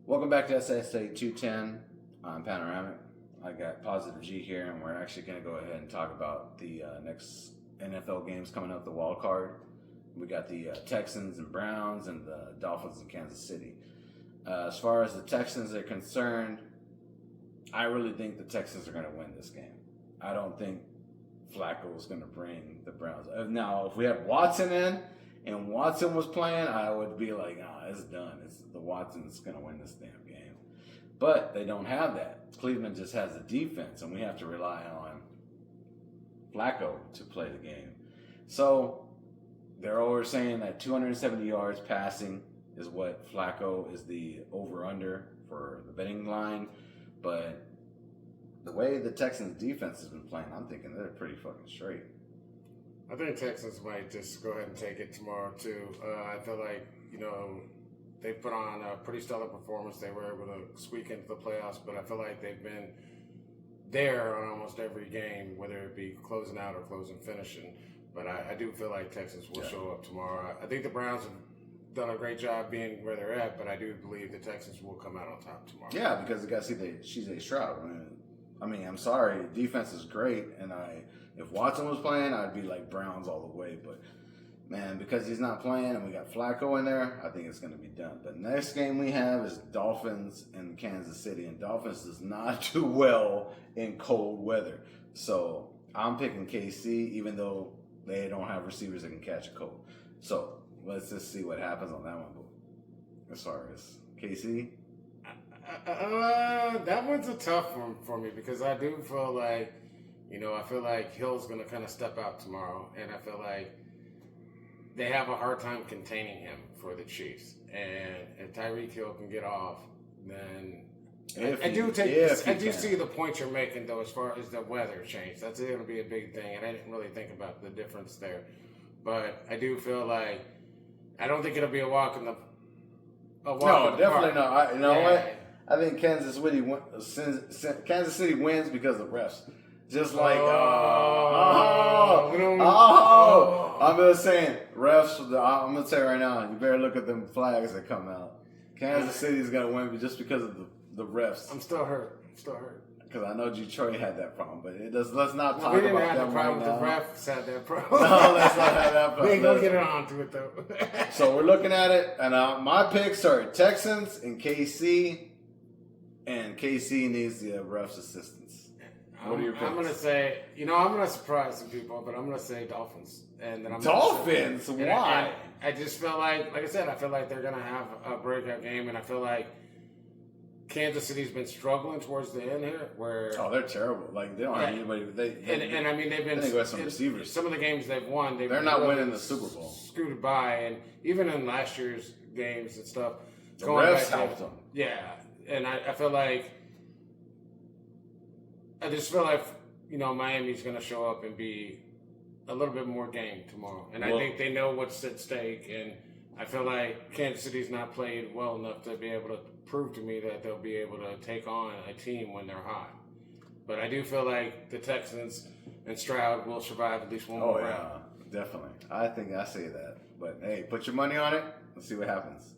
Welcome back to SSA 210 on Panoramic. I got Positive G here, and we're actually going to go ahead and talk about the next NFL games coming up, the wild card. We got the Texans and Browns and the Dolphins in Kansas City. As far as the Texans are concerned, I really think the Texans are going to win this game. I don't think Flacco is going to bring the Browns. Now, if we had Watson in and Watson was playing, I would be like, it's done. The Watson's going to win this damn game. But they don't have that. Cleveland just has a defense, and we have to rely on Flacco to play the game. So they're always saying that 270 yards passing is what Flacco is the over-under for the betting line. But the way the Texans defense has been playing, I'm thinking they're pretty fucking straight. I think Texans might just go ahead and take it tomorrow, too. I feel like, they put on a pretty stellar performance. They were able to squeak into the playoffs, but I feel like they've been there on almost every game, whether it be closing out or closing finishing. But I do feel like Texas will show up tomorrow. I think the Browns have done a great job being where they're at, but I do believe the Texans will come out on top tomorrow. Yeah, because you got to see she's a Stroud. I mean, I'm sorry, defense is great, and if Watson was playing, I'd be like Browns all the way. But man, because he's not playing and we got Flacco in there, I think it's going to be done. But next game we have is Dolphins and Kansas City, and Dolphins does not do well in cold weather. So I'm picking KC, even though they don't have receivers that can catch a cold. So let's just see what happens on that one. As far as KC. That one's a tough one for me because I do feel like, I feel like Hill's going to kind of step out tomorrow, and I feel like they have a hard time containing him for the Chiefs. And if Tyreek Hill can get off, then I do see the point you're making, though, as far as the weather change. That's going to be a big thing, and I didn't really think about the difference there. But I do feel like I don't think it'll be a walk in the No, definitely not. What? I think Kansas City wins because of refs. Just like, I'm just saying, refs, I'm going to say right now, you better look at them flags that come out. Kansas City's going to win just because of the refs. I'm still hurt. Because I know Detroit had that problem, but let's not talk about them right now. The refs had that problem. No, let's not have that problem. We ain't going to get onto it, though. So we're looking at it, and my picks are Texans and KC, and KC needs the refs' assistance. What are your picks? I'm going to say, I'm going to surprise some people, but I'm going to say Dolphins. And then Dolphins? Why? I just feel like I said, I feel like they're going to have a breakout game, and I feel like Kansas City's been struggling towards the end here. They're terrible. Like, they don't have anybody. And I mean, they've been. They got some receivers. Some of the games they've won, they're not really winning the Super Bowl. Scooted by, and even in last year's games and stuff, the refs helped them. Yeah, and I feel like. I just feel like, Miami's going to show up and be a little bit more game tomorrow. And I think they know what's at stake. And I feel like Kansas City's not played well enough to be able to prove to me that they'll be able to take on a team when they're hot. But I do feel like the Texans and Stroud will survive at least one more round. Definitely. I think I say that. But, hey, put your money on it. Let's see what happens.